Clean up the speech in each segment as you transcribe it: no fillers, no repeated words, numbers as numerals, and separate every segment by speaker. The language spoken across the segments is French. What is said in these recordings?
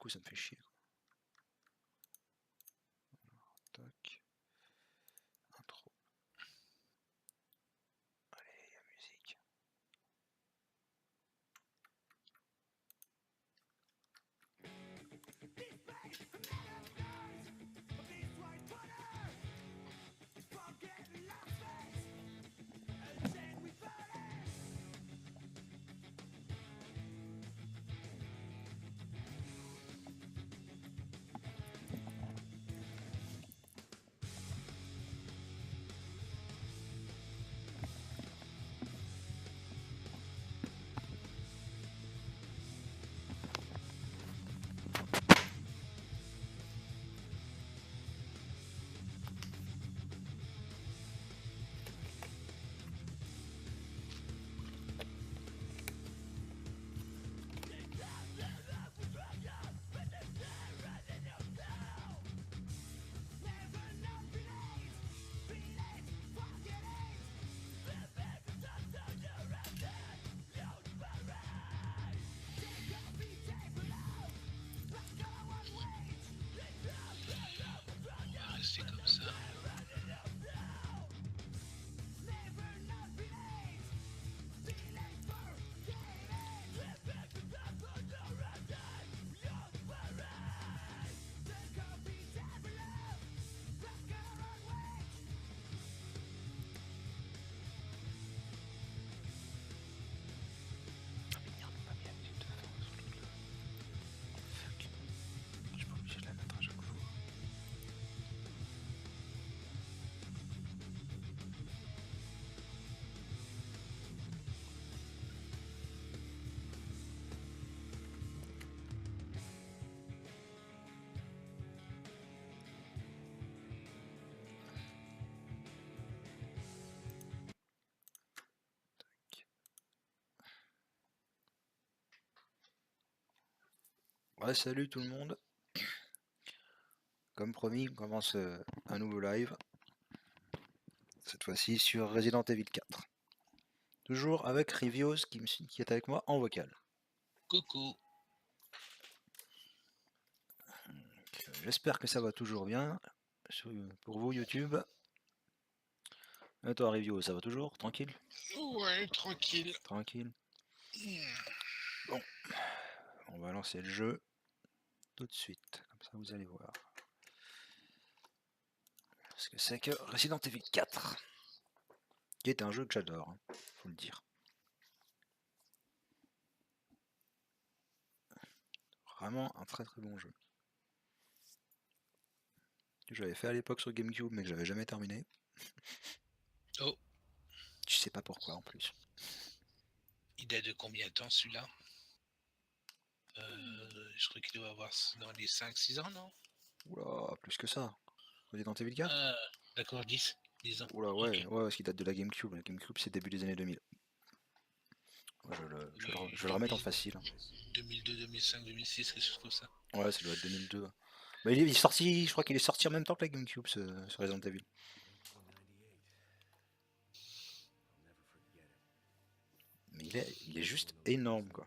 Speaker 1: coup ça me fait chier. Tac. Intro. Allez, la musique.
Speaker 2: On va rester comme ça.
Speaker 1: Je suis pas obligé de la mettre à chaque fois. Ouais, salut tout le monde. Comme promis, on commence un nouveau live. Cette fois-ci sur Resident Evil 4. Toujours avec Rivios qui est avec moi en vocal.
Speaker 2: Coucou.
Speaker 1: J'espère que ça va toujours bien. Pour vous YouTube. Et toi Rivio, ça va toujours? Tranquille?
Speaker 2: Ouais, tranquille.
Speaker 1: Tranquille. Bon. On va lancer le jeu tout de suite. Comme ça vous allez voir. Ce que c'est que Resident Evil 4. Qui est un jeu que j'adore, hein, faut le dire. Vraiment un très très bon jeu. Que j'avais fait à l'époque sur GameCube mais que j'avais jamais terminé.
Speaker 2: Oh,
Speaker 1: Je sais pas pourquoi en plus.
Speaker 2: il date de combien de temps celui-là? Je crois qu'il doit avoir dans les 5-6 ans, non?
Speaker 1: Oula, plus que ça. Resident Evil 4?
Speaker 2: D'accord, 10 ans.
Speaker 1: Oula,
Speaker 2: Ok.
Speaker 1: ouais, parce qu'il date de la GameCube. La GameCube, c'est début des années 2000. Ouais, je vais le remettre en facile.
Speaker 2: 2002, 2005, 2006, quelque chose comme ça.
Speaker 1: Ouais, ça doit être 2002. Bah, il est sorti, je crois qu'il est sorti en même temps que la GameCube, ce Resident Evil. Mais il est juste énorme, quoi.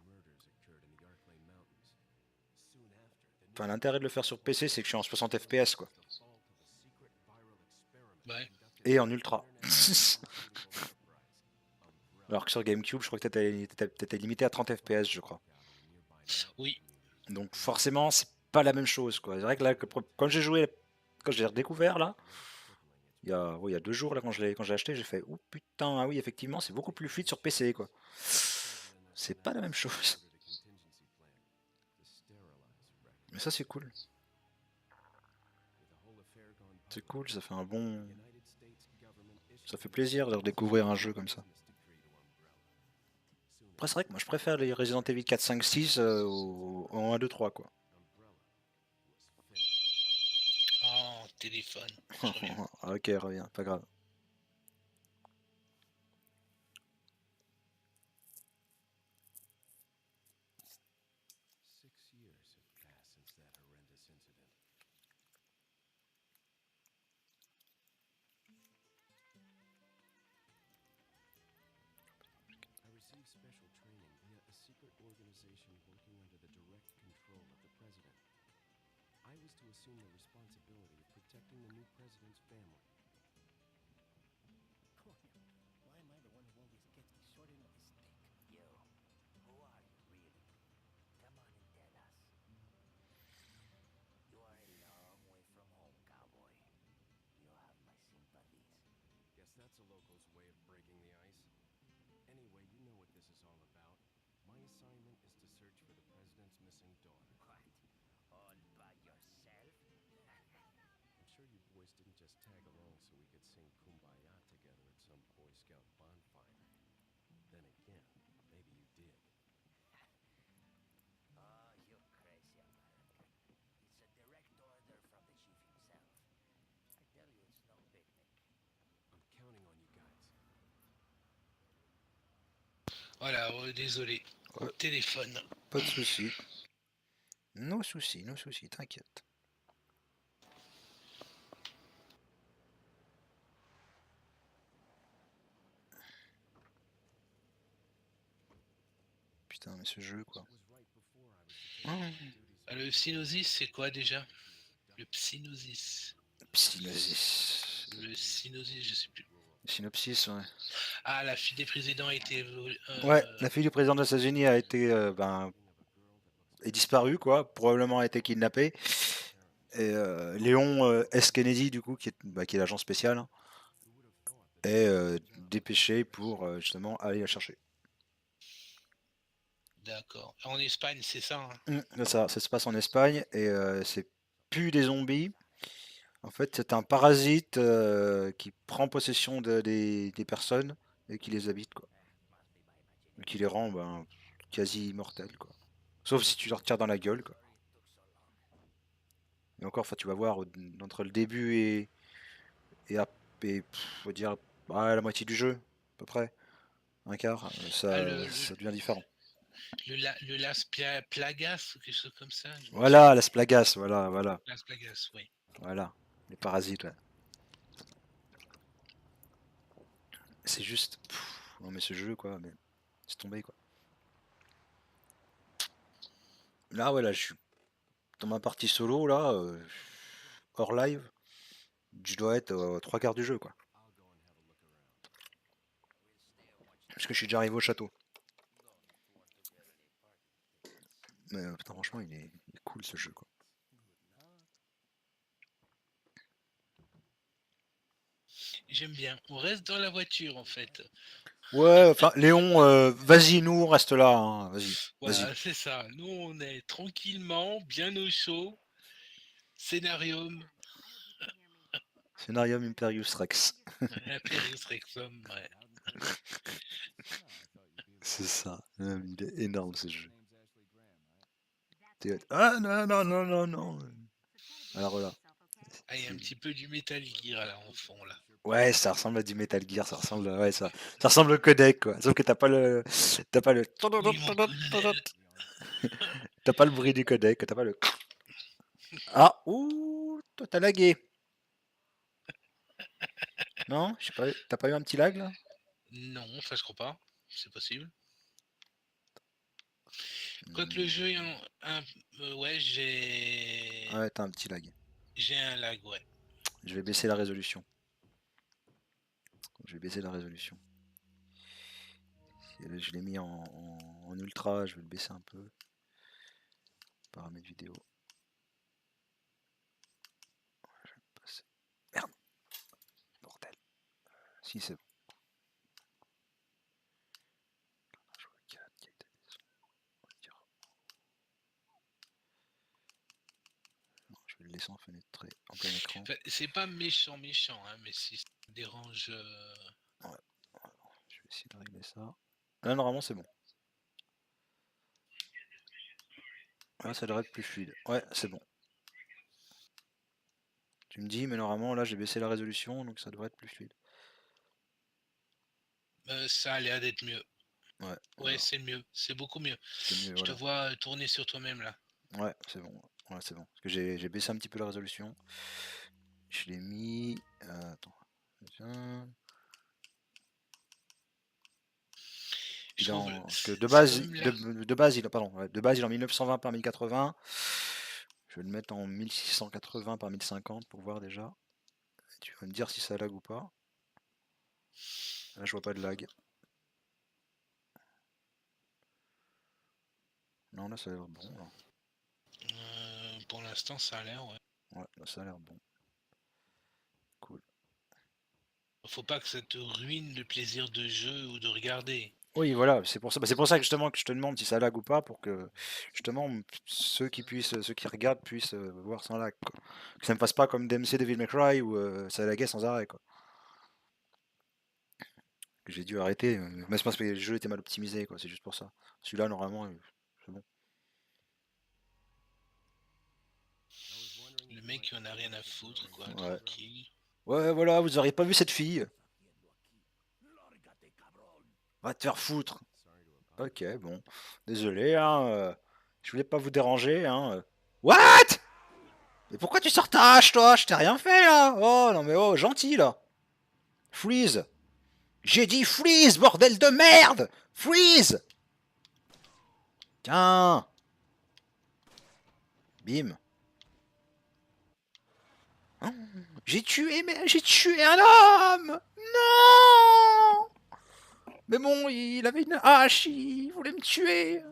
Speaker 1: Enfin, l'intérêt de le faire sur PC, c'est que je suis en 60 FPS, quoi.
Speaker 2: Ouais.
Speaker 1: Et en ultra. Alors que sur GameCube, je crois que t'étais limité à 30 FPS, je crois.
Speaker 2: Oui.
Speaker 1: Donc forcément, c'est pas la même chose, quoi. C'est vrai que là, quand j'ai joué, quand j'ai redécouvert, là, il y a 2 jours, là, quand je l'ai acheté, j'ai fait, oh putain, ah oui, effectivement, c'est beaucoup plus fluide sur PC, quoi. C'est pas la même chose. Mais ça, c'est cool. C'est cool, ça fait un bon... Ça fait plaisir de redécouvrir un jeu comme ça. Après, c'est vrai que moi, je préfère les Resident Evil 4, 5, 6 en 1, 2, 3, quoi.
Speaker 2: Oh, téléphone. Je reviens.
Speaker 1: Ok, reviens, pas grave.
Speaker 3: Special training via a secret organization working under the direct control of the president.
Speaker 2: Voilà, désolé.
Speaker 1: Ouais.
Speaker 2: Téléphone.
Speaker 1: Pas de soucis. Nos soucis, t'inquiète. Putain, mais ce jeu, quoi.
Speaker 2: Le Psygnosis, c'est quoi déjà? Le Psygnosis.
Speaker 1: Psygnosis.
Speaker 2: Le Psygnosis, je sais plus.
Speaker 1: Synopsis, ouais.
Speaker 2: Ah, la fille des présidents a été...
Speaker 1: Ouais, la fille du président des États-Unis a été est disparue, quoi. Probablement a été kidnappée. Et Léon S. Kennedy, du coup, qui est l'agent spécial, hein, est dépêché pour justement aller la chercher.
Speaker 2: D'accord. En Espagne, c'est ça, hein?
Speaker 1: Ça se passe en Espagne et c'est plus des zombies. En fait, c'est un parasite qui prend possession des personnes et qui les habite, quoi. Et qui les rend quasi immortels, quoi. Sauf si tu leur tires dans la gueule, quoi. Et encore, tu vas voir, entre le début et faut dire la moitié du jeu, à peu près, un quart,
Speaker 2: Ah,
Speaker 1: ça devient différent.
Speaker 2: le Las Plagas ou quelque chose comme ça.
Speaker 1: Voilà, Las Plagas, voilà.
Speaker 2: Las Plagas, oui.
Speaker 1: Voilà, les parasites, ouais. C'est juste... non mais ce jeu, quoi, mais c'est tombé, quoi. Là, ouais, là, je suis dans ma partie solo, là, hors live, je dois être 3 quarts du jeu, quoi. Parce que je suis déjà arrivé au château. Mais putain, franchement, il est cool, ce jeu, quoi.
Speaker 2: J'aime bien. On reste dans la voiture, en fait.
Speaker 1: Ouais, enfin, Léon, vas-y, nous, on reste là, hein, vas-y.
Speaker 2: Voilà, c'est ça. Nous, on est tranquillement, bien au chaud. Scénarium.
Speaker 1: Scénarium Imperius Rex.
Speaker 2: Imperius Rexum, ouais.
Speaker 1: C'est ça. Il est énorme, ce jeu. Ah non, non, non, non, non. Alors voilà.
Speaker 2: Ah, il y a un petit peu du Metal Gear là en fond là.
Speaker 1: Ouais, ça ressemble à du Metal Gear, ça ressemble, ouais, ça ressemble au codec, quoi. Sauf que t'as pas le,
Speaker 2: Oui, mon colonel.
Speaker 1: t'as pas le bruit du codec, t'as pas le. Ah, ouh, toi t'as lagué. Non, je sais pas, t'as pas eu un petit lag là?
Speaker 2: Non, enfin je crois pas. C'est possible. Quoique le jeu est ouais,
Speaker 1: Ouais, t'as un petit lag.
Speaker 2: j'ai un lag, ouais.
Speaker 1: Je vais baisser la résolution. Je vais baisser la résolution. Je l'ai mis en ultra, je vais le baisser un peu. Paramètres vidéo. Je vais passer. Merde. Bordel. Si, c'est bon. Je vois qu'il y a qualité des sons. On va dire. Non, je vais le laisser en fenêtre en plein écran.
Speaker 2: Enfin, c'est pas méchant, hein, mais si ça dérange.
Speaker 1: Ouais. Je vais essayer de régler ça. Là, normalement, c'est bon. Là, ça devrait être plus fluide. Ouais, c'est bon. Tu me dis, mais normalement, là, j'ai baissé la résolution, donc ça devrait être plus fluide.
Speaker 2: Ça a l'air d'être mieux.
Speaker 1: Ouais.
Speaker 2: Ouais, c'est mieux. C'est beaucoup mieux.
Speaker 1: C'est mieux,
Speaker 2: Je te
Speaker 1: voilà.
Speaker 2: vois tourner sur toi-même là.
Speaker 1: Ouais, c'est bon. Ouais, c'est bon. Parce que j'ai baissé un petit peu la résolution. Je l'ai mis. Attends. Tiens. Parce que de base, il est en 1920 par 1080. Je vais le mettre en 1680 par 1050 pour voir déjà. Tu vas me dire si ça lag ou pas. Là, je vois pas de lag. Non, là, ça a l'air bon. Là.
Speaker 2: Pour l'instant, ça a l'air, ouais.
Speaker 1: Ouais, là, ça a l'air bon. Cool.
Speaker 2: Faut pas que ça te ruine le plaisir de jeu ou de regarder.
Speaker 1: Oui, voilà, c'est pour ça. C'est pour ça que justement que je te demande si ça lag ou pas pour que justement ceux qui regardent puissent voir sans lag. Quoi. Que ça ne fasse pas comme DMC Devil May Cry où ça laguait sans arrêt. Quoi. Que j'ai dû arrêter. Mais c'est parce que le jeu était mal optimisé. Quoi. C'est juste pour ça. Celui-là, normalement, c'est bon.
Speaker 2: Le mec, il en a rien à foutre, quoi,
Speaker 1: Ouais.
Speaker 2: tranquille.
Speaker 1: Ouais, voilà, vous auriez pas vu cette fille. Va te faire foutre. Ok, bon. Désolé, hein. Je voulais pas vous déranger, hein. What? Mais pourquoi tu sors ta hache, toi? Je t'ai rien fait, là. Oh, non, mais oh, gentil, là. Freeze. J'ai dit freeze, bordel de merde. Freeze. Tiens. Bim. Hein, j'ai tué un homme. Non. Mais bon, il avait une hache, il voulait me tuer.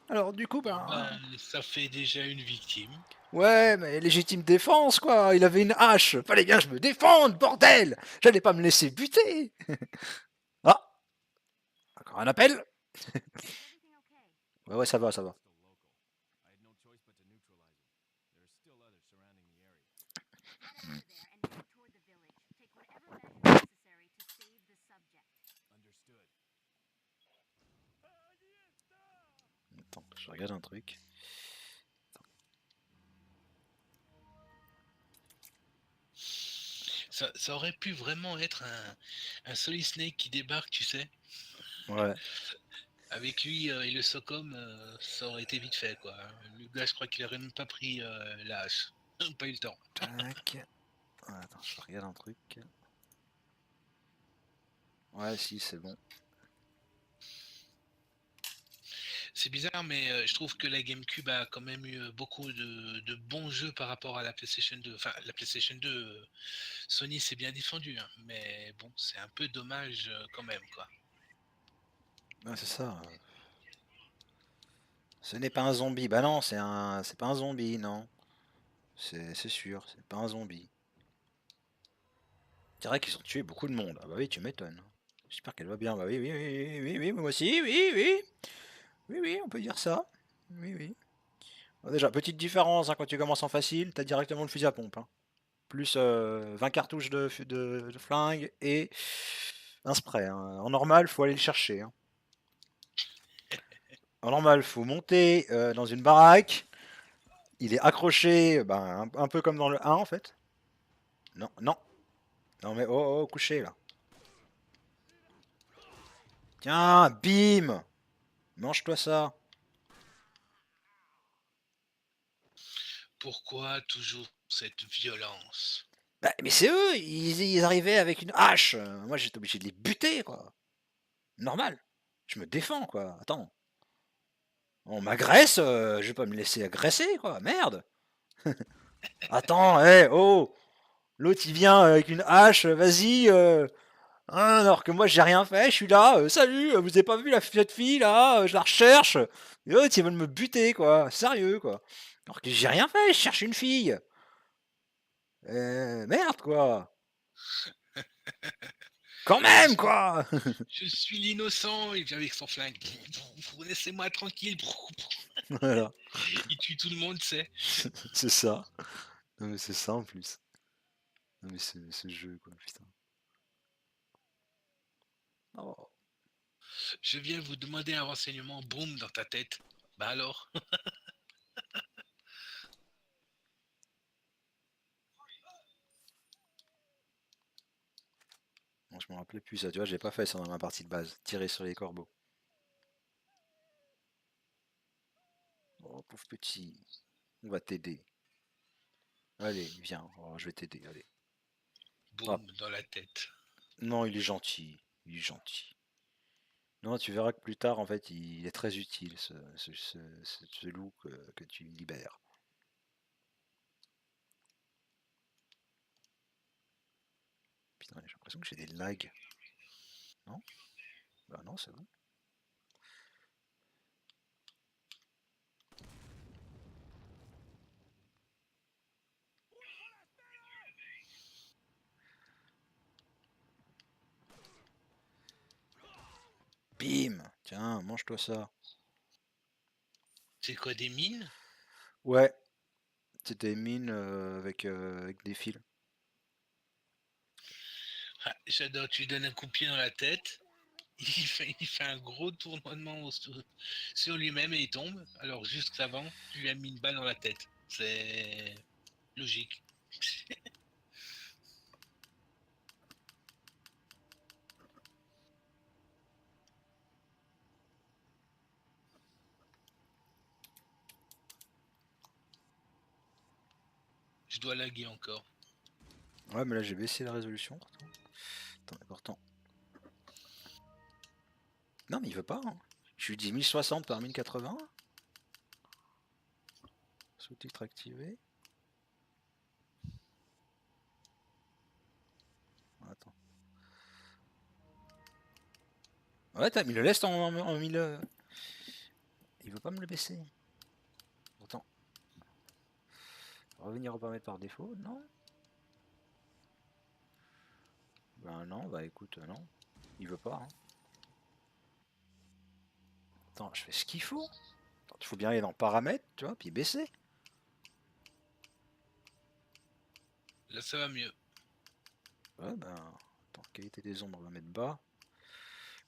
Speaker 1: Alors du coup, ben...
Speaker 2: Ben, ça fait déjà une victime.
Speaker 1: Ouais, mais légitime défense, quoi. Il avait une hache. Fallait bien que je me défende, bordel. J'allais pas me laisser buter. Ah, encore un appel. Ouais, ouais, ça va, ça va. Attends, je regarde un truc.
Speaker 2: Ça aurait pu vraiment être un Solid Snake qui débarque, tu sais.
Speaker 1: Ouais.
Speaker 2: Avec lui et le Socom, ça aurait été vite fait, quoi. Le gars, je crois qu'il aurait même pas pris la hache. Pas eu le temps.
Speaker 1: Tac. Attends, je regarde un truc. Ouais, si, c'est bon.
Speaker 2: C'est bizarre, mais je trouve que la GameCube a quand même eu beaucoup de bons jeux par rapport à la PlayStation 2. Enfin, la PlayStation 2, Sony s'est bien défendu, hein, mais bon, c'est un peu dommage quand même, quoi.
Speaker 1: Ouais, c'est ça. Ce n'est pas un zombie. Bah non, c'est pas un zombie, non. C'est sûr, c'est pas un zombie. C'est vrai qu'ils ont tué beaucoup de monde. Ah bah oui, tu m'étonnes. J'espère qu'elle va bien. Bah oui, oui, oui, oui, oui, oui, moi aussi, oui, oui. Oui, oui, on peut dire ça. Oui, oui. Bon, déjà, petite différence, hein, quand tu commences en facile, t'as directement le fusil à pompe. Hein. Plus 20 cartouches de flingue et un spray. Hein. En normal, faut aller le chercher. Hein. En normal, faut monter dans une baraque. Il est accroché, ben, un peu comme dans le 1 en fait. Non, non. Non mais oh, oh, couché là. Tiens, bim. Mange-toi ça.
Speaker 2: Pourquoi toujours cette violence?
Speaker 1: Bah, mais c'est eux, ils arrivaient avec une hache. Moi j'étais obligé de les buter quoi. Normal. Je me défends quoi. Attends. On m'agresse, je vais pas me laisser agresser quoi. Merde. Attends, hé, oh. L'autre il vient avec une hache, vas-y. Hein, alors que moi j'ai rien fait, je suis là, salut, vous avez pas vu la petite fille là, je la recherche. Et l'autre ils veulent me buter quoi, sérieux quoi. Alors que j'ai rien fait, je cherche une fille. Merde quoi. Quand
Speaker 2: Je
Speaker 1: même
Speaker 2: suis,
Speaker 1: quoi.
Speaker 2: je suis l'innocent, il vient avec son flingue. Laissez-moi tranquille.
Speaker 1: Voilà,
Speaker 2: Il tue tout le monde, c'est.
Speaker 1: c'est ça. Non mais c'est ça en plus. Non mais ce jeu quoi, putain. Oh.
Speaker 2: Je viens vous demander un renseignement, boum, dans ta tête. Bah alors?
Speaker 1: Bon, je me rappelais plus ça, tu vois, j'ai pas fait ça dans ma partie de base. Tirer sur les corbeaux. Oh pauvre petit, on va t'aider. Allez, viens, oh, je vais t'aider, allez. Ah,
Speaker 2: Boum, dans la tête.
Speaker 1: non, il est gentil. Il est gentil. Non, tu verras que plus tard, en fait, il est très utile, ce loup que tu libères. Putain, j'ai l'impression que j'ai des lags. Non? Bah non, c'est bon. Bim! Tiens, mange-toi ça.
Speaker 2: C'est quoi, des mines?
Speaker 1: Ouais, c'était une mine avec des fils.
Speaker 2: Ah, j'adore, tu lui donnes un coup de pied dans la tête, il fait un gros tournoiement sur lui-même et il tombe. Alors juste avant, tu lui as mis une balle dans la tête. C'est logique. Je dois laguer encore.
Speaker 1: Ouais, mais là j'ai baissé la résolution. Attends, mais pourtant. Non, mais il veut pas. Hein. Je lui dis 1060 par 1080. Sous-titre activé. Attends. Ouais, il le laisse en 1000. Il veut pas me le baisser. Pourtant. Revenir aux paramètres par défaut, non? Ben non, bah écoute, non. Il veut pas. Hein. Attends, je fais ce qu'il faut. Il faut bien aller dans paramètres, tu vois, puis baisser.
Speaker 2: Là, ça va mieux.
Speaker 1: Ouais, ben. Attends, qualité des ombres, on va mettre bas.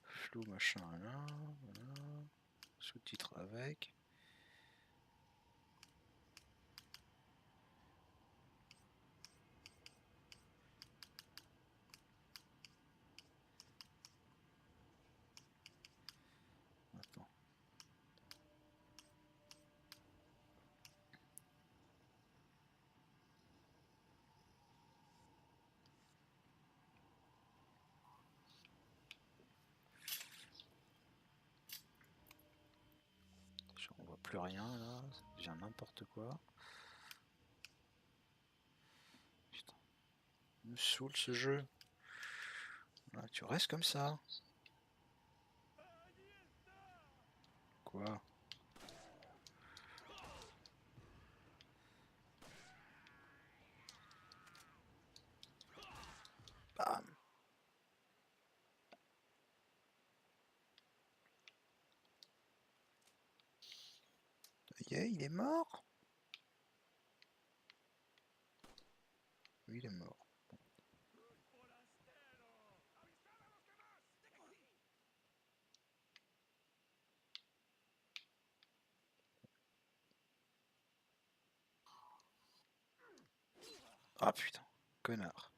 Speaker 1: Flou, machin, là. Voilà. Sous-titre avec. Attends. On voit plus rien là. J'ai n'importe quoi. Putain. Il me saoule ce jeu. Là, tu restes comme ça. Quoi? Bam. Yeah, il est mort? Oui, il est mort. Ah putain, connard.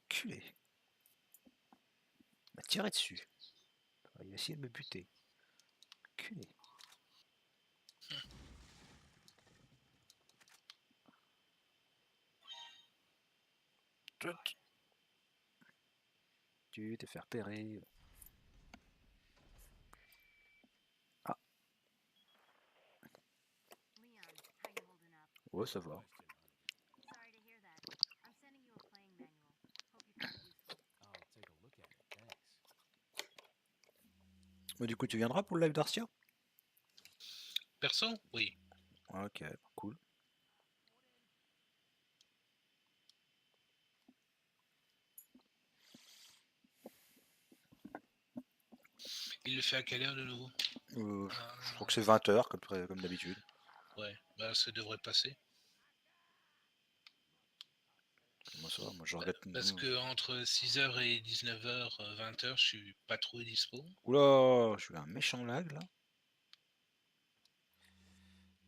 Speaker 1: Culé. Il m'a tiré dessus. Il a essayé de me buter. Culé. Tu te faire repérer. Ah. Ouais, ça va. Bon, du coup, tu viendras pour le live d'Arcia?
Speaker 2: Perso? Oui.
Speaker 1: Ok, cool.
Speaker 2: Il le fait à quelle heure de nouveau?
Speaker 1: Je crois que c'est 20h comme d'habitude.
Speaker 2: Ouais, bah ça devrait passer.
Speaker 1: Moi ça, moi je regarde.
Speaker 2: Parce que entre 6h et 19h, 20h, je suis pas trop dispo.
Speaker 1: Oula, je suis un méchant lag là.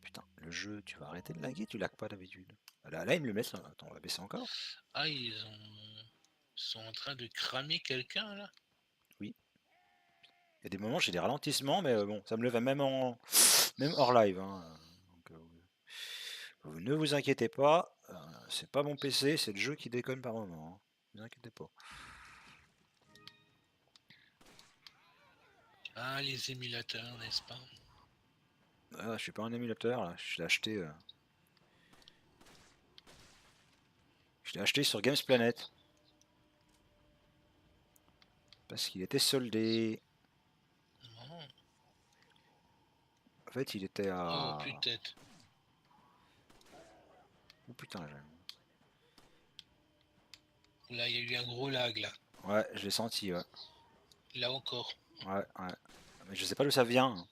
Speaker 1: Putain, le jeu, tu vas arrêter de laguer, tu lags pas d'habitude. Là, ils me le mettent. Attends, on va baisser encore.
Speaker 2: Ah, ils sont en train de cramer quelqu'un là?
Speaker 1: Oui. Il y a des moments, j'ai des ralentissements, mais bon, ça me le fait même hors live. Hein. Donc, vous ne vous inquiétez pas, c'est pas mon PC, c'est le jeu qui déconne par moment. Hein. Ne vous inquiétez pas.
Speaker 2: Ah, les émulateurs, n'est-ce pas?
Speaker 1: Ah, je suis pas un émulateur là, je l'ai acheté. Je l'ai acheté sur Games Planet. Parce qu'il était soldé.
Speaker 2: Oh,
Speaker 1: En fait, il était
Speaker 2: oh
Speaker 1: à.
Speaker 2: peut-être.
Speaker 1: Oh putain,
Speaker 2: Là, il y a eu un gros lag là.
Speaker 1: ouais, je l'ai senti, ouais.
Speaker 2: Là encore.
Speaker 1: Ouais, ouais. Mais je sais pas d'où ça vient.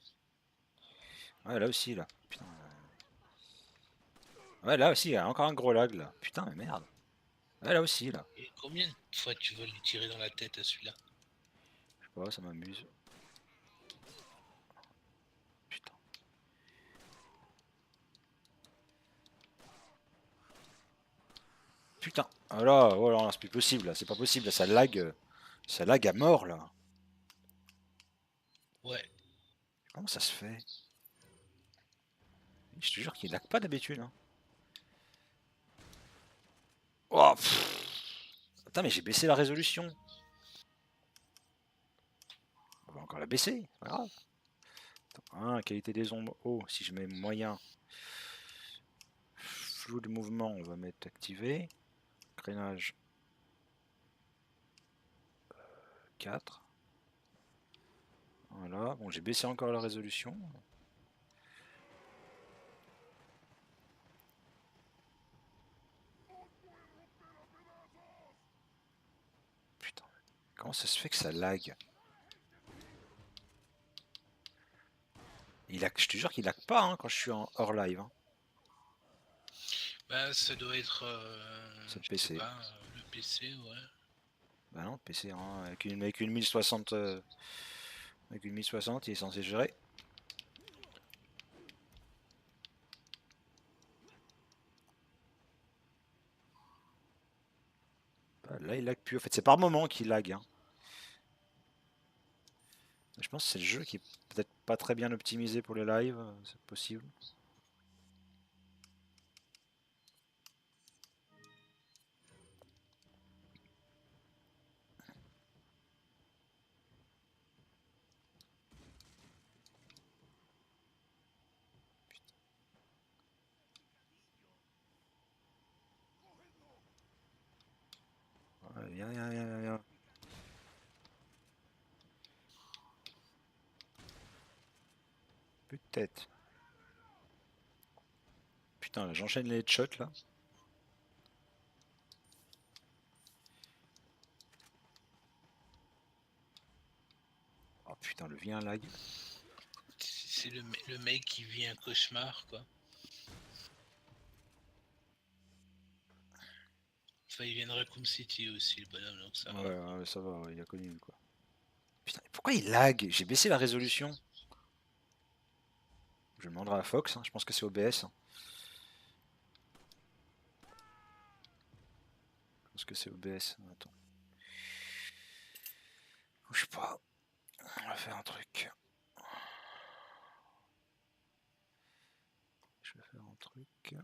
Speaker 1: Ouais, là aussi, là. Putain. Ouais, là aussi, il y a encore un gros lag, là. Putain, mais merde. Ouais, là aussi, là.
Speaker 2: Et combien de fois tu veux lui tirer dans la tête à celui-là?
Speaker 1: Je sais pas, ça m'amuse. Putain. Putain. Ah là, oh là, c'est plus possible, là. C'est pas possible, là. Ça lag à mort, là.
Speaker 2: Ouais.
Speaker 1: Comment ça se fait? Je te jure qu'il lag pas d'habitude, hein. Oh, attends, mais j'ai baissé la résolution. On va encore la baisser, c'est pas grave. Attends, qualité des ombres. Oh, si je mets moyen. Flou de mouvement, on va mettre activé. Crénage 4. Voilà, bon, j'ai baissé encore la résolution. Putain, comment ça se fait que ça lag? Je te jure qu'il lag pas hein, quand je suis en hors live. Hein.
Speaker 2: Bah, ça doit être.
Speaker 1: C'est le
Speaker 2: Je sais
Speaker 1: PC.
Speaker 2: pas, le PC, ouais.
Speaker 1: Bah non, le PC, hein, avec une 1060, avec une 1060, il est censé gérer. Bah, là, il lag plus. En fait, c'est par moment qu'il lag. Hein. Je pense que c'est le jeu qui est peut-être pas très bien optimisé pour les lives, c'est possible. Ouais, viens, viens, viens, viens, viens. Plus de tête. Putain, là, j'enchaîne les headshots là. Oh putain, le vient lag.
Speaker 2: C'est le mec qui vit un cauchemar, quoi. Enfin, il vient de Raccoon City aussi, le bonhomme, donc ça va.
Speaker 1: Ouais, ouais, ça va, ouais, il a connu quoi. Putain, pourquoi il lag? J'ai baissé la résolution. Je demanderai à Fox, hein, je pense que c'est OBS. Hein. Je pense que c'est OBS. Attends. Bouge pas. On va faire un truc. Je vais faire un truc. Quelque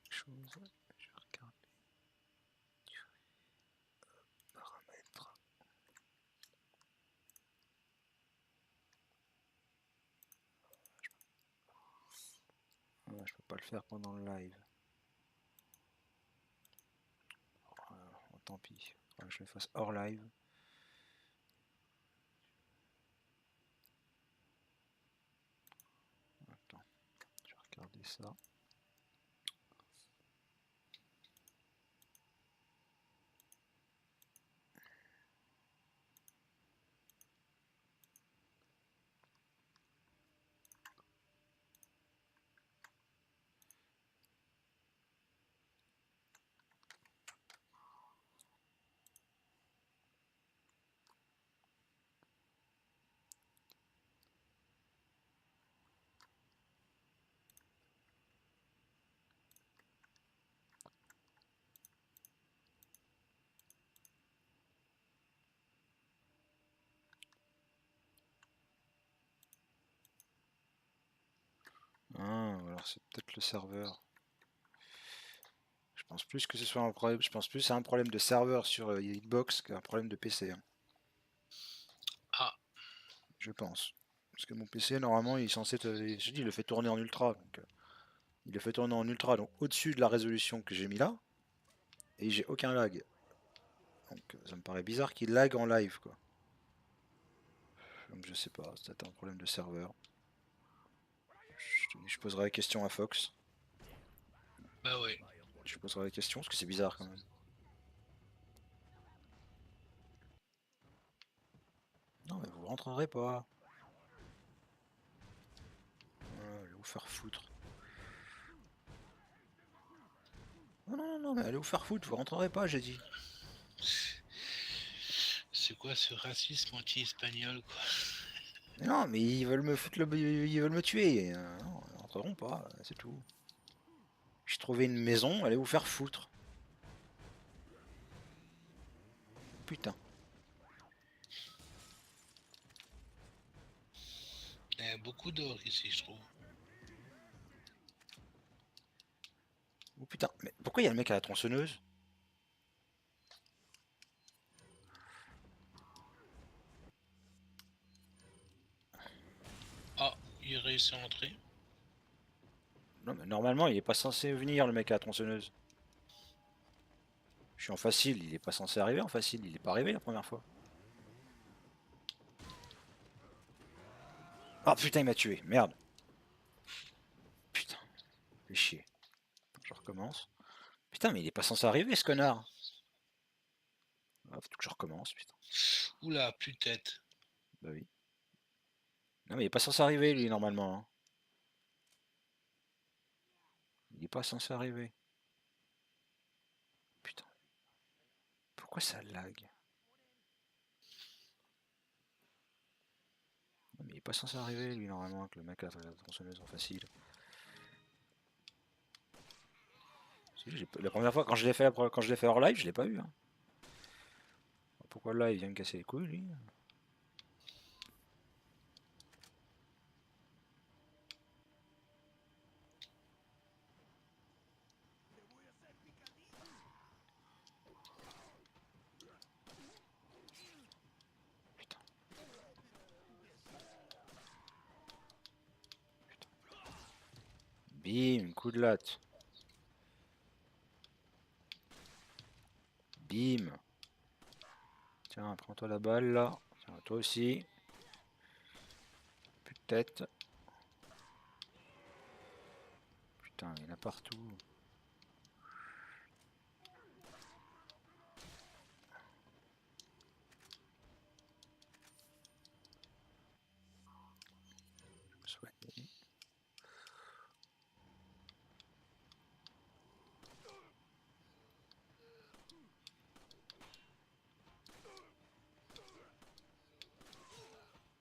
Speaker 1: chose. Je vais regarder. Paramètres. Ah, je peux pas le faire pendant le live. Tant pis. Je le fasse hors live. Attends. Je vais regarder ça. Ah, alors c'est peut-être le serveur. pense plus que ce soit un problème. Je pense plus c'est un problème de serveur sur Hitbox qu'un problème de PC. Hein.
Speaker 2: Ah,
Speaker 1: Je pense. Parce que mon PC, normalement, il est censé je dis, il le fait tourner en ultra. Donc, il le fait tourner en ultra, donc au-dessus de la résolution que j'ai mis là. Et j'ai aucun lag. Donc ça me paraît bizarre qu'il lag en live, quoi. Donc je sais pas, c'est peut-être un problème de serveur. Je poserai la question à Fox.
Speaker 2: bah ouais.
Speaker 1: Je poserai la question, parce que c'est bizarre quand même. Non mais vous rentrerez pas. Allez vous faire foutre. Non, mais allez vous faire foutre, vous rentrerez pas, j'ai dit.
Speaker 2: C'est quoi ce racisme anti-espagnol, quoi?
Speaker 1: Non, mais ils veulent me foutre ils veulent me tuer. Non, ils rentreront pas, c'est tout. J'ai trouvé une maison, allez vous faire foutre. Putain.
Speaker 2: Il y a beaucoup d'or ici, je trouve.
Speaker 1: Oh putain, mais pourquoi il y a le mec à la tronçonneuse?
Speaker 2: Ah, il réussit à entrer.
Speaker 1: Non mais normalement il est pas censé venir le mec à la tronçonneuse. Je suis en facile, il est pas censé arriver en facile, il est pas arrivé la première fois. Ah putain il m'a tué, merde. Putain, fais chier. Je recommence. Putain mais il est pas censé arriver ce connard. Ah, faut que je recommence, putain.
Speaker 2: Oula, plus de tête.
Speaker 1: Bah oui. Non mais il est pas censé arriver lui normalement. Hein. Il est pas censé arriver. Putain. Pourquoi ça lag? Non mais il est pas censé arriver lui normalement avec le mec à la tronçonneuse en facile. La première fois quand je l'ai fait hors live, je l'ai pas eu. Hein. Pourquoi là il vient me casser les couilles lui? Putain. Bim, coup de latte. Bim. Tiens, prends-toi la balle là. Tiens, toi aussi. Plus de tête. Putain, il y en a partout. Soigner.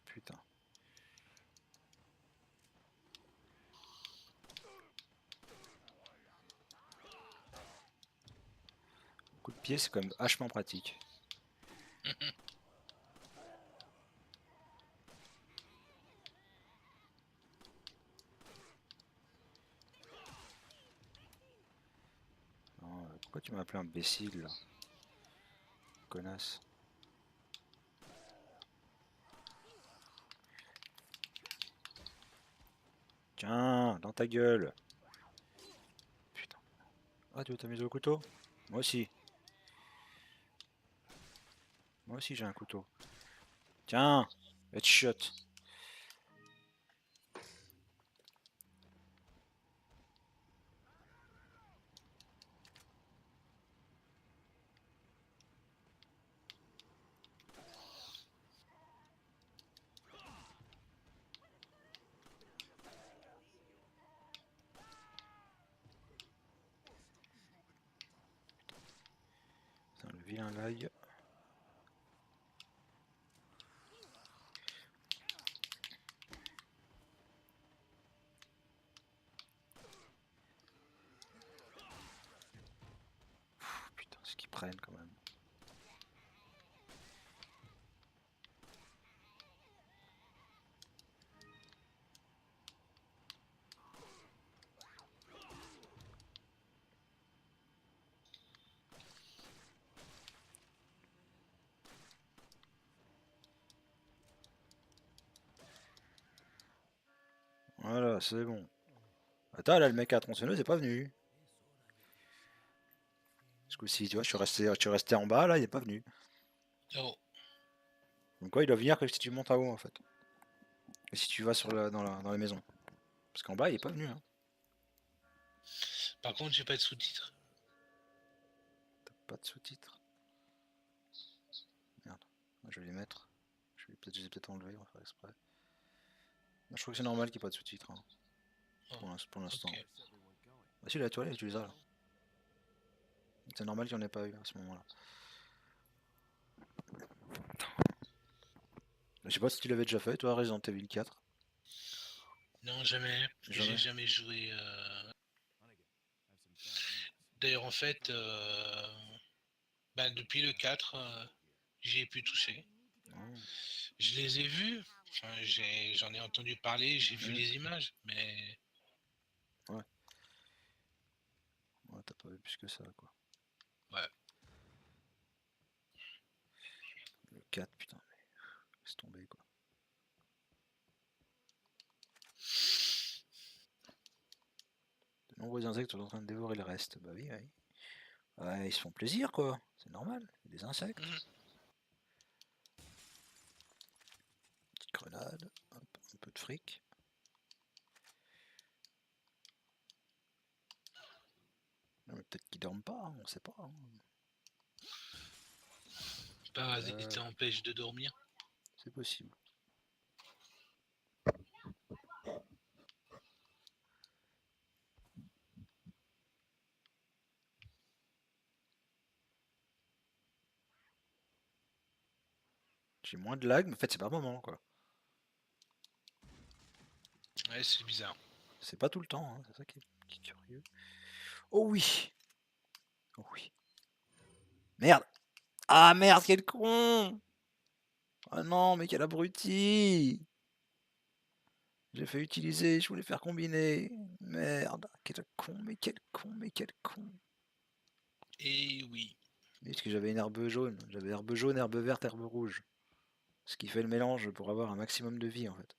Speaker 1: Putain. Coup de pied, c'est quand même vachement pratique. Non, pourquoi tu m'as appelé imbécile là? Connasse. Tiens, dans ta gueule. Putain. Ah, tu veux t'amuser au couteau? Moi aussi. Moi aussi j'ai un couteau. Tiens, headshot. Putain, le vilain lag. Putain, ce qu'ils prennent quand même. Voilà, c'est bon. Attends, là, le mec à la tronçonneuse n'est pas venu. Ce coup-ci, tu vois, je suis resté en bas, là, il est pas venu.
Speaker 2: Oh,
Speaker 1: Donc quoi, il doit venir que si tu montes en haut, en fait. Et si tu vas dans la maison. Parce qu'en bas, il est pas venu. Hein.
Speaker 2: par contre, j'ai pas de sous-titres.
Speaker 1: Pas de sous-titres. Merde. Je vais les mettre. Je vais peut-être enlever, on va faire exprès. Je trouve que c'est normal qu'il n'y ait pas de sous-titres. Hein,
Speaker 2: Oh,
Speaker 1: pour l'instant.
Speaker 2: ok.
Speaker 1: Ah si, la toilette, tu les as là. C'est normal qu'il n'y en ait pas eu à ce moment-là. Je sais pas si tu l'avais déjà fait, toi, Resident Evil 4.
Speaker 2: Non, jamais. J'ai jamais joué. D'ailleurs, en fait, depuis le 4, j'y ai pu toucher.
Speaker 1: Oh.
Speaker 2: Je les ai vus, enfin, j'en ai entendu parler, j'ai vu les images, mais...
Speaker 1: Ouais. Ouais, t'as pas vu plus que ça, quoi.
Speaker 2: Ouais.
Speaker 1: Le 4, putain, mais laisse tomber, quoi. De nombreux insectes sont en train de dévorer le reste. Bah oui, oui. Ouais, ils se font plaisir, quoi. C'est normal, des insectes. Petite grenade, hop, un peu de fric. Peut-être qu'ils dorment pas, hein, on sait pas. Hein.
Speaker 2: Parasite empêche de dormir.
Speaker 1: C'est possible. J'ai moins de lag, mais en fait, c'est pas un moment, quoi.
Speaker 2: Ouais, c'est bizarre.
Speaker 1: C'est pas tout le temps, hein, c'est ça qui est curieux. Oh oui! Oh oui. Merde! Ah merde, quel con! Ah non, mais quel abruti! J'ai fait utiliser, je voulais faire combiner. Merde, quel con, mais quel con, mais quel con.
Speaker 2: Et oui.
Speaker 1: Parce que j'avais une herbe jaune. J'avais herbe jaune, herbe verte, herbe rouge. Ce qui fait le mélange pour avoir un maximum de vie en fait.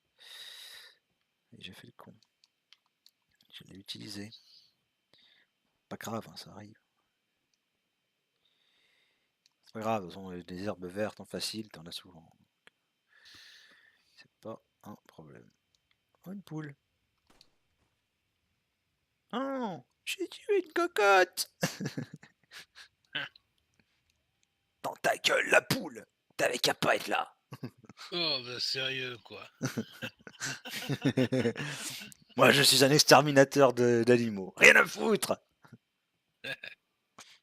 Speaker 1: Et j'ai fait le con. Je l'ai utilisé. Pas grave, hein, ça arrive. C'est pas grave, de toute façon, des herbes vertes en facile, t'en as souvent. C'est pas un problème. Oh, une poule. Oh, j'ai tué une cocotte. Dans ta gueule, la poule. T'avais qu'à pas être là.
Speaker 2: Oh, bah sérieux, quoi.
Speaker 1: Moi, je suis un exterminateur d'animaux. Rien à foutre.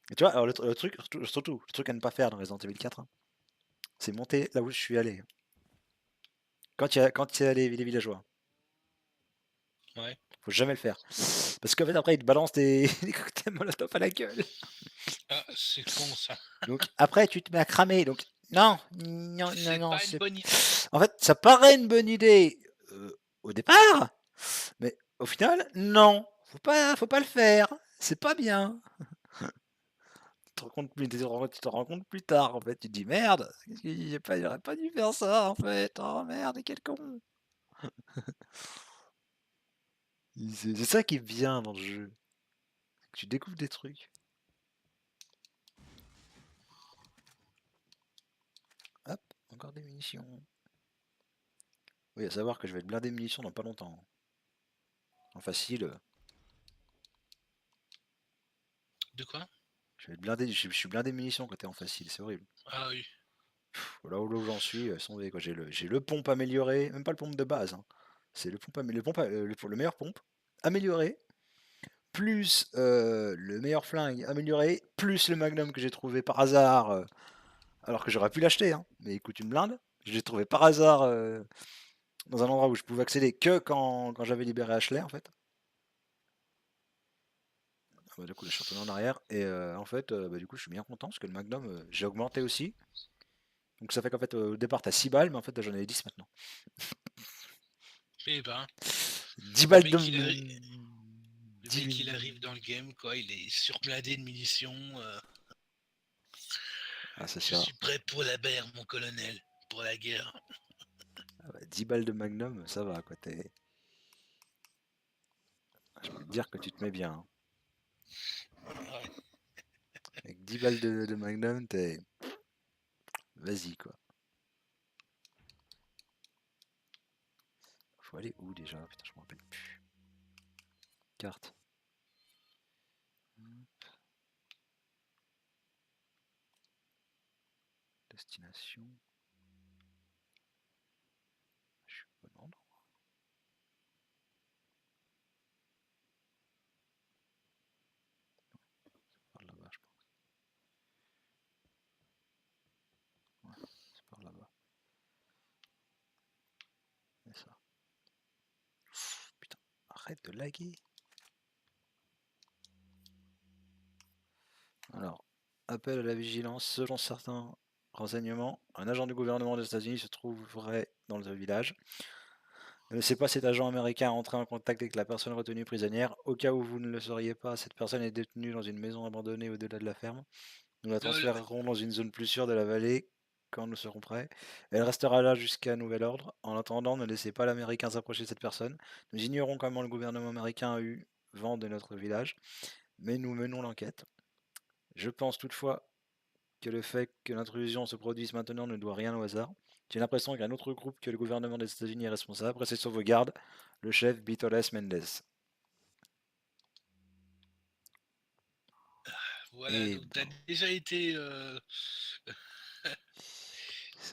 Speaker 1: Et tu vois, alors le truc, surtout, le truc à ne pas faire dans Resident Evil 4, hein, c'est monter là où je suis allé. Quand il y a les villageois.
Speaker 2: Ouais.
Speaker 1: Faut jamais le faire. Parce qu'en fait, après, ils te balancent des cocktails molotov à la gueule.
Speaker 2: Ah, c'est con, ça.
Speaker 1: Donc, après, tu te mets à cramer. Donc, non, non, non,
Speaker 2: C'est
Speaker 1: non.
Speaker 2: pas une bonne idée.
Speaker 1: En fait, ça paraît une bonne idée au départ, mais au final, non. Faut pas le faire. C'est pas bien. Tu te rends compte plus tard, en fait. Tu te dis, merde, j'aurais pas dû faire ça, en fait. Oh merde, quel con. C'est ça qui est bien dans le jeu. Tu découvres des trucs. Hop, encore des munitions. Oui, à savoir que je vais être blindé de munitions dans pas longtemps. En facile.
Speaker 2: De quoi?
Speaker 1: Je vais être blindé, je suis blindé de munitions quand t'es en facile, c'est horrible.
Speaker 2: Ah oui.
Speaker 1: Là où j'en suis, quoi. J'ai le pompe amélioré, même pas le pompe de base. Hein. C'est le meilleur pompe amélioré, plus le meilleur flingue amélioré, plus le magnum que j'ai trouvé par hasard, alors que j'aurais pu l'acheter, hein, mais il coûte une blinde. Je l'ai trouvé par hasard dans un endroit où je pouvais accéder que quand j'avais libéré Ashley en fait. Ah bah, du coup là je suis retourné en arrière et en fait bah, du coup je suis bien content parce que le magnum j'ai augmenté aussi. Donc ça fait qu'en fait au départ t'as 6 balles mais en fait j'en ai 10 maintenant.
Speaker 2: Eh ben,
Speaker 1: 10
Speaker 2: le
Speaker 1: balles de...
Speaker 2: mec, il arrive... Le
Speaker 1: 10
Speaker 2: mec, il arrive dans le game, quoi. Il est surblindé de munitions.
Speaker 1: Ah c'est
Speaker 2: Je
Speaker 1: ça.
Speaker 2: suis prêt pour la guerre, mon colonel. Pour la guerre.
Speaker 1: Ah bah, 10 balles de magnum ça va quoi. Je peux te dire que tu te mets bien. Hein.
Speaker 2: Ouais.
Speaker 1: Avec 10 balles de Magnum, t'es... Vas-y, quoi. Faut aller où déjà? Putain, je me rappelle plus. Carte. Destination. Je suis au bon endroit. Par là-bas, je pense. Ouais, c'est par là-bas. C'est ça. Putain, arrête de laguer. Alors, appel à la vigilance. Selon certains renseignements, un agent du gouvernement des États-Unis se trouverait dans le village. Ne laissez pas cet agent américain entrer en contact avec la personne retenue prisonnière. Au cas où vous ne le sauriez pas, cette personne est détenue dans une maison abandonnée au-delà de la ferme. Nous la
Speaker 2: Lol.
Speaker 1: transférerons dans une zone plus sûre de la vallée quand nous serons prêts. Elle restera là jusqu'à nouvel ordre. En attendant, ne laissez pas l'Américain s'approcher de cette personne. Nous ignorons comment le gouvernement américain a eu vent de notre village, mais nous menons l'enquête. Je pense toutefois que le fait que l'intrusion se produise maintenant ne doit rien au hasard. J'ai l'impression qu'un autre groupe que le gouvernement des États-Unis est responsable. Restez sur vos gardes. Le chef Bitoles Mendes.
Speaker 2: Voilà,
Speaker 1: Et
Speaker 2: donc t'as
Speaker 1: ben,
Speaker 2: déjà été,
Speaker 1: ça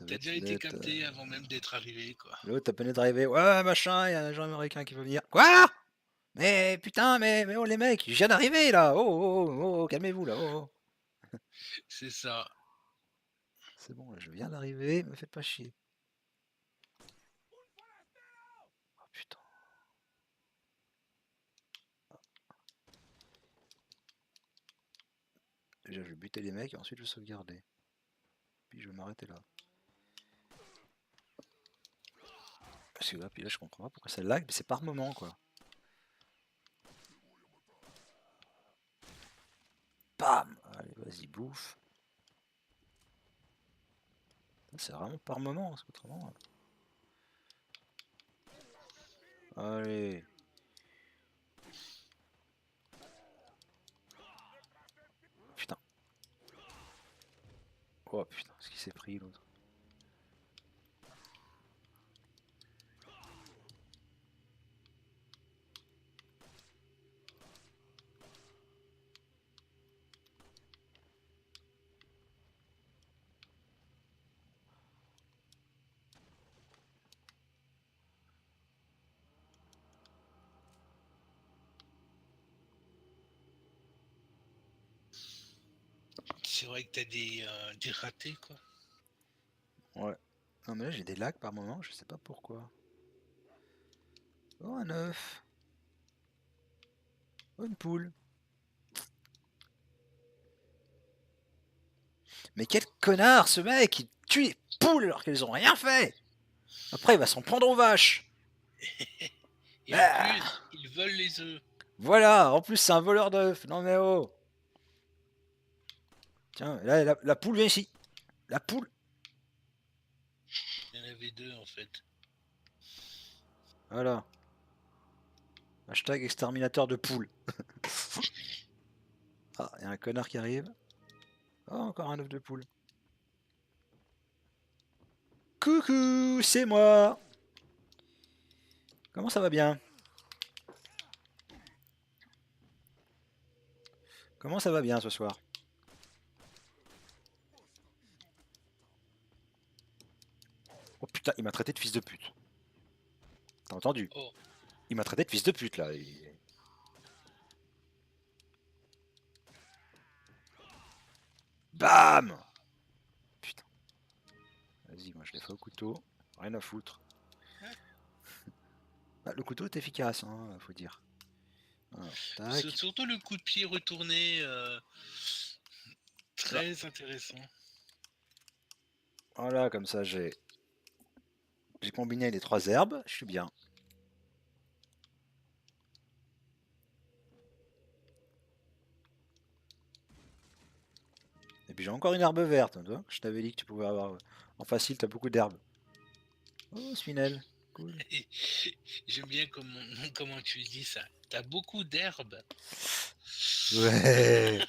Speaker 1: va
Speaker 2: t'as
Speaker 1: être
Speaker 2: déjà été
Speaker 1: net.
Speaker 2: capté avant même d'être arrivé, quoi.
Speaker 1: L'autre, t'as peine d'arriver. Ouais, machin, il y a un agent américain qui veut venir. Quoi? Mais putain, mais oh les mecs, je viens d'arriver là. Oh, oh, oh, oh, calmez-vous là. Oh, oh.
Speaker 2: C'est ça.
Speaker 1: C'est bon, là, je viens d'arriver, me faites pas chier. Oh putain. Déjà, je vais buter les mecs et ensuite je vais sauvegarder. Puis je vais m'arrêter là. Parce que là, puis là, je comprends pas pourquoi ça lag, mais c'est par moment quoi. Bam! Allez, vas-y, bouffe. C'est vraiment par moment, parce qu'autrement. Allez. Putain. Oh putain, ce qui s'est pris l'autre.
Speaker 2: C'est vrai que t'as des ratés, quoi.
Speaker 1: Ouais. Non mais là j'ai des lags par moment, je sais pas pourquoi. Oh un œuf. Oh une poule. Mais quel connard ce mec, il tue les poules alors qu'elles ont rien fait. Après il va s'en prendre aux vaches.
Speaker 2: Et en
Speaker 1: Ah,
Speaker 2: plus, ils volent les œufs.
Speaker 1: voilà, en plus c'est un voleur d'œufs. Non mais oh. Tiens, là la poule vient ici. La poule.
Speaker 2: Il y en avait deux, en fait.
Speaker 1: Voilà. Hashtag exterminateur de poules. Ah, il y a un connard qui arrive. Oh, encore un œuf de poule. Coucou, c'est moi. Comment ça va bien? Comment ça va bien ce soir? Oh putain, il m'a traité de fils de pute. T'as entendu?
Speaker 2: Oh,
Speaker 1: Il m'a traité de fils de pute là. Bam! Putain. Vas-y, moi je l'ai fait au couteau. Rien à foutre. Bah, le couteau est efficace, hein, faut dire. Alors, tac.
Speaker 2: surtout le coup de pied retourné,
Speaker 1: Là.
Speaker 2: très intéressant.
Speaker 1: Voilà, comme ça j'ai combiné les trois herbes, je suis bien. Et puis j'ai encore une herbe verte, hein, je t'avais dit que tu pouvais avoir. En facile, t'as beaucoup d'herbes. Oh, Spinel, cool.
Speaker 2: J'aime bien comment tu dis ça. t'as beaucoup d'herbe.
Speaker 1: Ouais.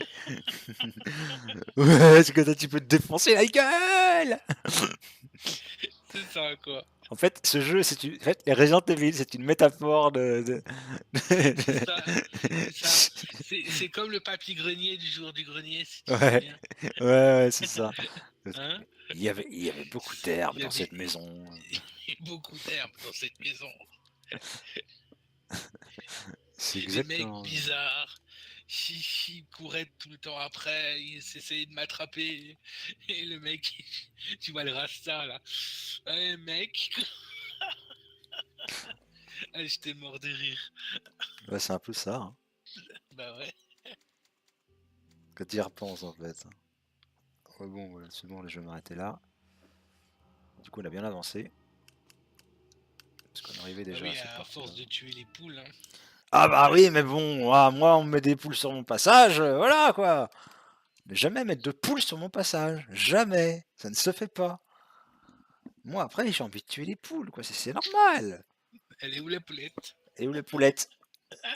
Speaker 1: Ouais, c'est que ça, tu peux te défoncer la gueule.
Speaker 2: C'est ça, quoi.
Speaker 1: En fait, ce jeu, en fait, les Resident Evil, c'est une métaphore
Speaker 2: C'est ça, c'est ça. C'est comme le papy-grenier du jour du grenier, si tu te
Speaker 1: Ouais,
Speaker 2: souviens.
Speaker 1: ouais, c'est ça.
Speaker 2: Hein?
Speaker 1: Il y avait beaucoup d'herbe
Speaker 2: Il y
Speaker 1: dans
Speaker 2: avait
Speaker 1: cette maison.
Speaker 2: beaucoup d'herbe dans cette maison.
Speaker 1: C'est
Speaker 2: Des mecs
Speaker 1: exactement.
Speaker 2: bizarres qui couraient tout le temps après, ils essayaient de m'attraper. Et le mec, tu vois le rasta là. Ouais, mec. Ah, j'étais mort de rire.
Speaker 1: Ouais, c'est un peu ça, hein,
Speaker 2: Bah ouais.
Speaker 1: quand tu y repenses en fait. Ouais, bon, voilà, c'est bon, là, je vais m'arrêter là. Du coup, on a bien avancé. Parce qu'on arrivait
Speaker 2: Bah
Speaker 1: déjà à
Speaker 2: oui,
Speaker 1: cette
Speaker 2: à
Speaker 1: partie-là.
Speaker 2: force de tuer les poules. Hein.
Speaker 1: Ah bah oui, mais bon, moi, on me met des poules sur mon passage, voilà quoi. Ne jamais mettre de poules sur mon passage. Jamais. Ça ne se fait pas. Moi, après, j'ai envie de tuer les poules, quoi. C'est normal.
Speaker 2: Elle est où la poulette?
Speaker 1: Et où la poulette?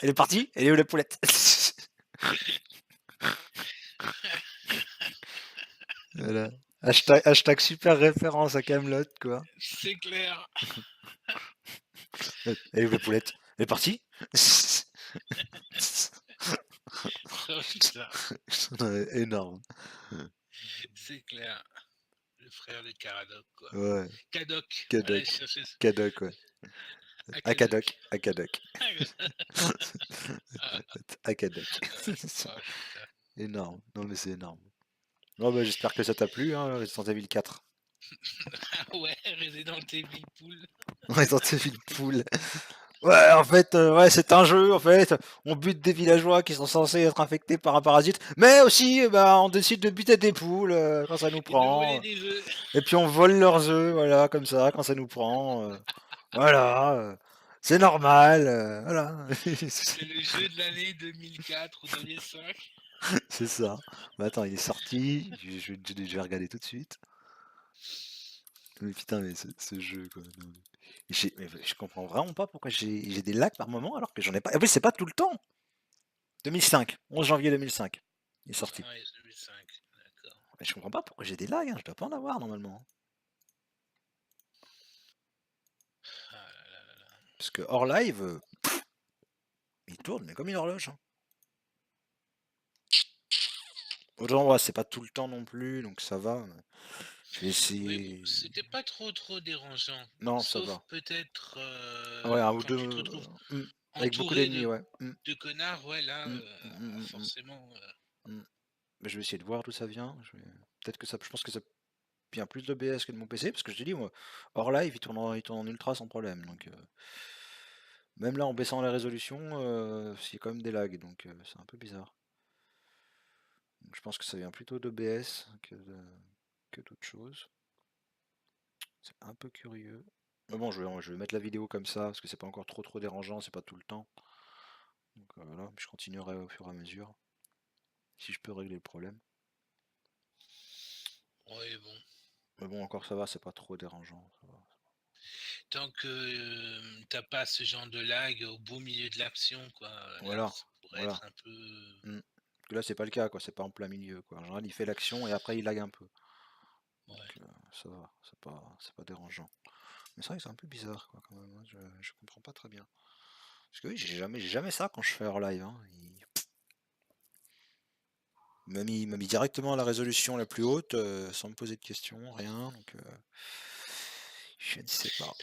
Speaker 1: Elle est partie? Elle est où la poulette? Voilà. Hashtag super référence à Camelot, quoi.
Speaker 2: C'est clair.
Speaker 1: Elle est où la poulette? Elle est partie?
Speaker 2: Oh putain,
Speaker 1: Énorme.
Speaker 2: c'est clair. Le frère de Caradoc, quoi.
Speaker 1: Ouais.
Speaker 2: Cadoc. Voilà, je
Speaker 1: Cadoc.
Speaker 2: cherchais ça.
Speaker 1: Cadoc, ouais.
Speaker 2: À Cadoc.
Speaker 1: Akadoc. Akadoc. Akadoc.
Speaker 2: Oh putain.
Speaker 1: Énorme. Non, mais c'est énorme. Bon, bah, j'espère que ça t'a plu, hein, Resident Evil 4.
Speaker 2: Ah ouais, Resident Evil Pool.
Speaker 1: Resident Evil Pool. Ouais, en fait, ouais, c'est un jeu, en fait. On bute des villageois qui sont censés être infectés par un parasite. Mais aussi, bah, on décide de buter des poules quand ça nous
Speaker 2: Et de voler
Speaker 1: prend.
Speaker 2: des œufs.
Speaker 1: Et puis on vole leurs œufs, voilà, comme ça, quand ça nous prend. Voilà. C'est normal. Voilà.
Speaker 2: C'est le jeu de l'année 2004 ou 2005.
Speaker 1: C'est ça. Mais attends, il est sorti. Je vais regarder tout de suite. Mais putain, mais ce jeu, quoi. Non, mais mais je comprends vraiment pas pourquoi j'ai des lags par moment alors que j'en ai pas. En plus, c'est pas tout le temps. 2005, 11 janvier 2005. Il est sorti.
Speaker 2: Ah ouais, 2005, d'accord.
Speaker 1: Mais je comprends pas pourquoi j'ai des lags, hein. Je dois pas en avoir normalement.
Speaker 2: Ah là là là là.
Speaker 1: Parce que hors live, il tourne, mais comme une horloge, hein. Autant, ouais, c'est pas tout le temps non plus, donc ça va. Je vais
Speaker 2: Oui, bon,
Speaker 1: essayer.
Speaker 2: c'était pas trop dérangeant.
Speaker 1: Non, ça
Speaker 2: Sauf
Speaker 1: va.
Speaker 2: peut-être
Speaker 1: Ouais, un ou
Speaker 2: quand
Speaker 1: deux.
Speaker 2: tu te retrouves
Speaker 1: Avec beaucoup
Speaker 2: entouré
Speaker 1: d'ennemis, ouais.
Speaker 2: de connards, ouais, là,
Speaker 1: Mm, mm, mm, mm,
Speaker 2: forcément.
Speaker 1: mm. Mais je vais essayer de voir d'où ça vient. Peut-être que ça. Je pense que ça vient plus de l'OBS que de mon PC, parce que je te dis, moi, hors live, il tourne en ultra sans problème. Donc, même là, en baissant la résolution, il y a quand même des lags, donc c'est un peu bizarre. Donc, je pense que ça vient plutôt d'OBS que d'autres choses. C'est un peu curieux. Mais bon, je vais mettre la vidéo comme ça, parce que c'est pas encore trop dérangeant, c'est pas tout le temps. Donc voilà, je continuerai au fur et à mesure, si je peux régler le problème.
Speaker 2: Ouais, bon.
Speaker 1: Mais bon, encore ça va, c'est pas trop dérangeant. Ça va.
Speaker 2: Tant que t'as pas ce genre de lag au beau milieu de l'action, quoi. Là,
Speaker 1: Voilà,
Speaker 2: ça pourrait
Speaker 1: voilà.
Speaker 2: être un peu.
Speaker 1: Parce que là, c'est pas le cas, quoi. C'est pas en plein milieu, quoi. En général, il fait l'action et après, il lag un peu.
Speaker 2: Ouais.
Speaker 1: Donc ça va, c'est pas dérangeant. Mais c'est vrai que c'est un peu bizarre, quoi, quand même, hein. Je comprends pas très bien. Parce que oui, j'ai jamais ça quand je fais hors live, hein. Il m'a mis directement à la résolution la plus haute, sans me poser de questions, rien. Donc, je ne sais pas.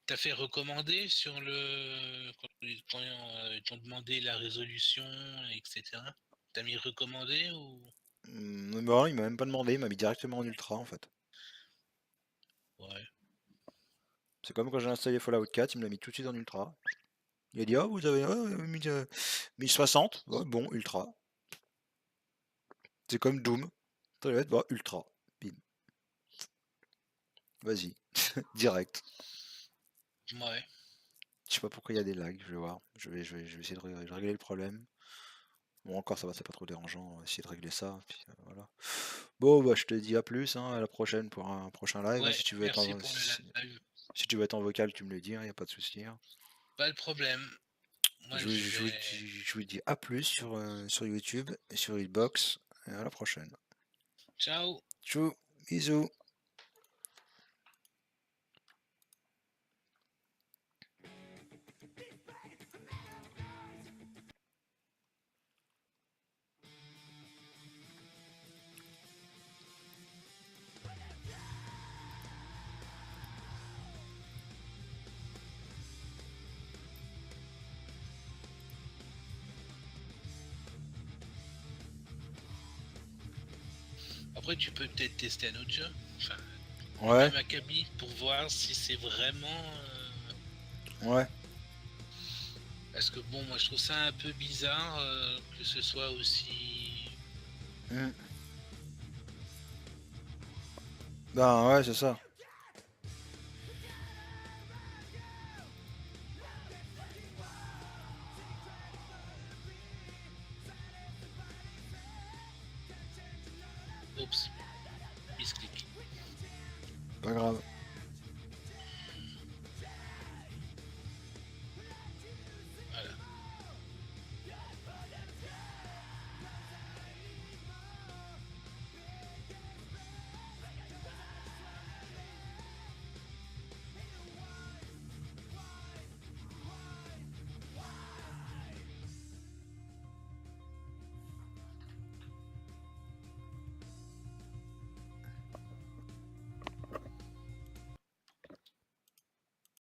Speaker 2: T'as fait recommander sur le quand ils t'ont demandé la résolution, etc. T'as mis recommander ou
Speaker 1: Non, il m'a même pas demandé, il m'a mis directement en ultra, en fait.
Speaker 2: ouais.
Speaker 1: C'est comme quand j'ai installé Fallout 4, il me l'a mis tout de suite en ultra. Il a dit, ah, vous avez mis 60. Ouais, bon, ultra. C'est comme Doom. Ça va être, bah, ultra. Bim. Vas-y. Direct.
Speaker 2: Ouais.
Speaker 1: Je sais pas pourquoi il y a des lags, je vais voir. Je vais essayer de régler le problème. Bon, encore ça va, c'est pas trop dérangeant. On va essayer de régler ça. Puis, voilà. Bon, bah, je te dis à plus, hein, à la prochaine pour un prochain live, hein.
Speaker 2: Ouais,
Speaker 1: Si tu veux être
Speaker 2: merci
Speaker 1: en,
Speaker 2: pour le
Speaker 1: si,
Speaker 2: live.
Speaker 1: si tu veux être en vocal, tu me le dis, il n'y a pas de souci, hein.
Speaker 2: Pas de problème. Moi,
Speaker 1: Je vous dis à plus sur YouTube et sur Hitbox. Et à la prochaine.
Speaker 2: Ciao.
Speaker 1: Tchou, bisous.
Speaker 2: Après, tu peux peut-être tester un autre jeu. Enfin,
Speaker 1: Ouais.
Speaker 2: même Akabi pour voir si c'est vraiment.
Speaker 1: Ouais.
Speaker 2: Parce que bon, moi je trouve ça un peu bizarre que ce soit aussi.
Speaker 1: Ben ouais, c'est ça.
Speaker 2: Oups, misclick.
Speaker 1: Pas grave.